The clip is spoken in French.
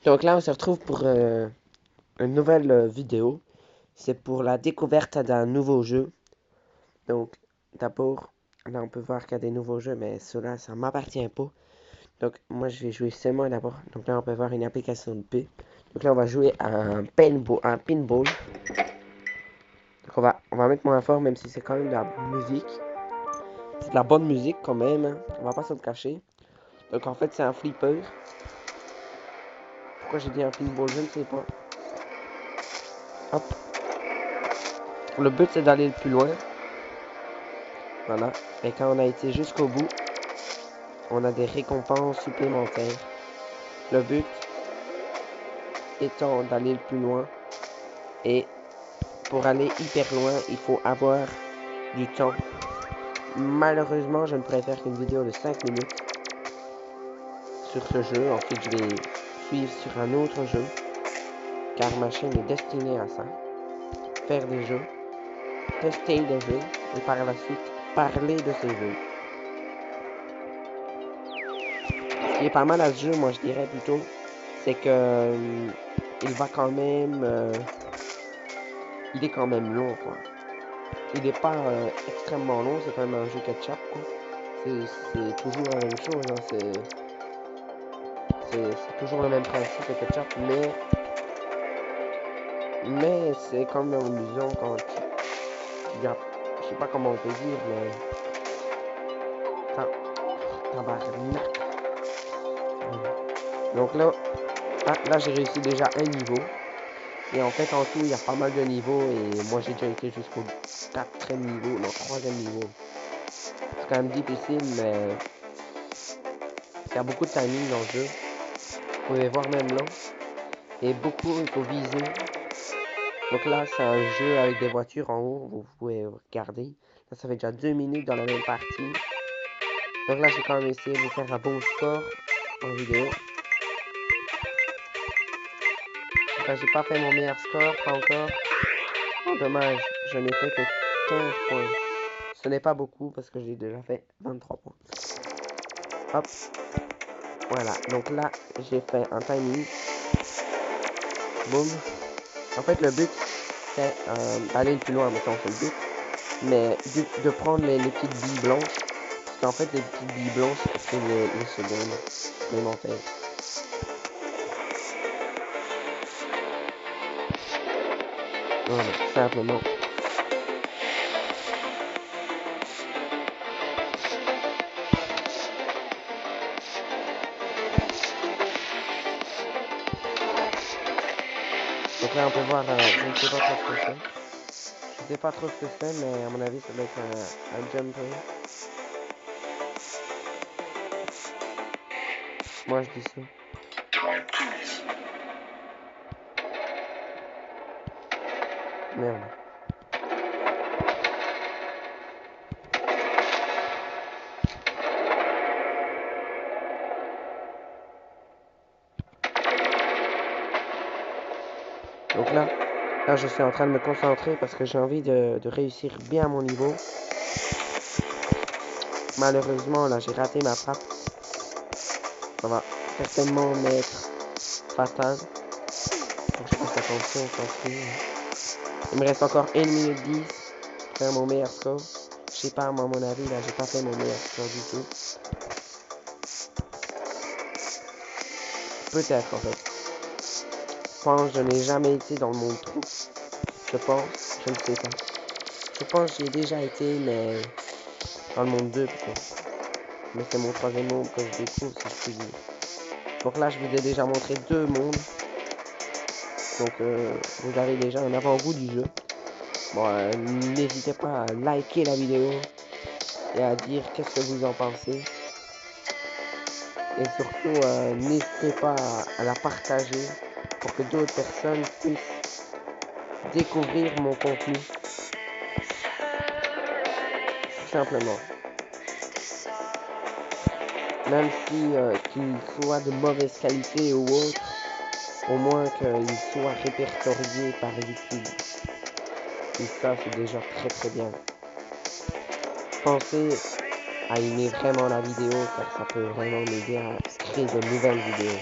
Donc là, on se retrouve pour une nouvelle vidéo. C'est pour la découverte d'un nouveau jeu. Donc, d'abord, là, on peut voir qu'il y a des nouveaux jeux, mais ceux-là, ça m'appartient pas. Donc, moi, je vais jouer seulement d'abord. Donc là, on peut voir une application de paix. Donc là, on va jouer à un pinball. Donc, on va mettre moins fort, même si c'est quand même de la musique. C'est de la bonne musique quand même, hein. On va pas se le cacher. Donc, en fait, c'est un flipper. Pourquoi j'ai dit un pinball, je ne sais pas. Hop. Le but, c'est d'aller le plus loin. Voilà. Et quand on a été jusqu'au bout, on a des récompenses supplémentaires. Le but étant d'aller le plus loin. Et pour aller hyper loin, il faut avoir du temps. Malheureusement, je ne pourrais faire qu'une vidéo de 5 minutes sur ce jeu. Ensuite, je vais suivre sur un autre jeu. Car ma chaîne est destinée à ça. Faire des jeux, tester des jeux et par la suite parler de ces jeux. Ce qui est pas mal à ce jeu, moi je dirais plutôt, c'est que il va quand même, il est quand même long quoi. Il n'est pas extrêmement long, c'est quand même un jeu ketchup quoi. C'est toujours la même chose, hein. C'est toujours le même principe de ketchup, mais c'est quand même amusant quand il y a, je sais pas comment on peut dire, mais tabarnak. Donc là j'ai réussi déjà un niveau. Et en fait, en tout, il y a pas mal de niveaux. Et moi, j'ai déjà été jusqu'au 4e niveau, non, 3e niveau. C'est quand même difficile, mais il y a beaucoup de timing dans le jeu. Vous pouvez voir même là. Et beaucoup, il faut viser. Donc là, c'est un jeu avec des voitures en haut. Vous pouvez regarder. Là, ça fait déjà 2 minutes dans la même partie. Donc là, j'ai quand même essayé de vous faire un bon score en vidéo. Donc là, j'ai pas fait mon meilleur score, pas encore. Oh, dommage, je n'ai fait que 15 points. Ce n'est pas beaucoup parce que j'ai déjà fait 23 points. Hop. Voilà. Donc là, j'ai fait un timing. Boum. En fait, le but, c'est d'aller le plus loin. Mettons, c'est le but. Mais de prendre les petites billes blanches. Parce qu'en fait, les petites billes blanches, c'est les secondes supplémentaires. Voilà, simplement. Donc là, on peut voir, je ne sais pas trop ce que c'est. Je sais pas trop ce que c'est, mais à mon avis, ça doit être un jumper. Moi, je dis ça. Merde. Donc là, je suis en train de me concentrer parce que j'ai envie de réussir bien mon niveau. Malheureusement, là, j'ai raté ma frappe. Ça va certainement m'être fatal. Donc je fasse attention quand il me reste encore 1 minute 10 pour faire mon meilleur score. Je sais pas, moi, à mon avis, là, j'ai pas fait mon meilleur score du tout. Peut-être, en fait. Je pense que je n'ai jamais été dans le monde trou. Je pense, je ne sais pas. Je pense que j'y ai déjà été, mais dans le monde 2 peut-être. Mais c'est mon 3e monde que je découvre, si je puis dire. Donc là, je vous ai déjà montré 2 mondes. Donc, vous avez déjà un avant-goût du jeu. Bon, n'hésitez pas à liker la vidéo et à dire qu'est-ce que vous en pensez. Et surtout, n'hésitez pas à la partager pour que d'autres personnes puissent découvrir mon contenu. Tout simplement. Même si qu'il soit de mauvaise qualité ou autre, au moins qu'il soit répertorié par YouTube. Et ça, c'est déjà très très bien. Pensez à aimer vraiment la vidéo car ça peut vraiment m'aider à créer de nouvelles vidéos.